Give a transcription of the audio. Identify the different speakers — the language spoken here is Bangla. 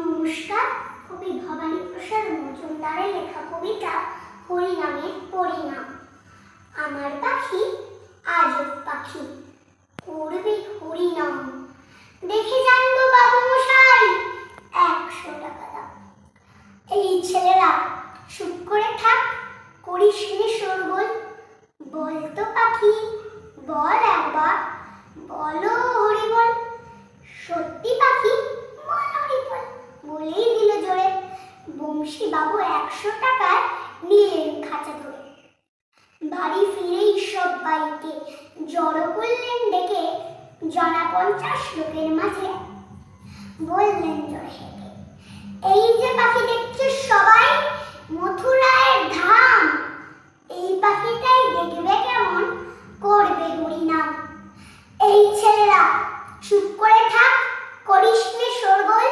Speaker 1: নমস্কার। কবি ভবানী প্রসাদ মজুমদারের লেখা কবিতা হরিনামে পরিণাম। আমার পাখি আজব পাখি, করবে হরিনাম। দেখে জানবো বাবু মশাই 100 টাকা দাম। এই ছেলেরা চুপ করে থাক, করিস নে শোরগোল। বল তো পাখি বল একবার, বলো হরি বল। সত্যি পাখি বল হরি বল, বলেই দিল জোরে। বংশী বাবু 100 টাকায় নিলেন খাঁচা ধরে। বাড়ি ফিরেই সব বাড়িতে জড়ো করলেন ডেকে, জনা 50 লোকের মাঝে বললেন জোরে হেঁকে, এই যে পাখি দেখছে সবাই মথুরায়ের ধাম, এই পাখিটাই দেখবে কেমন করবে হরিনাম। এই ছেলেরা চুপ করে থাক, করিস নে শোরগোল।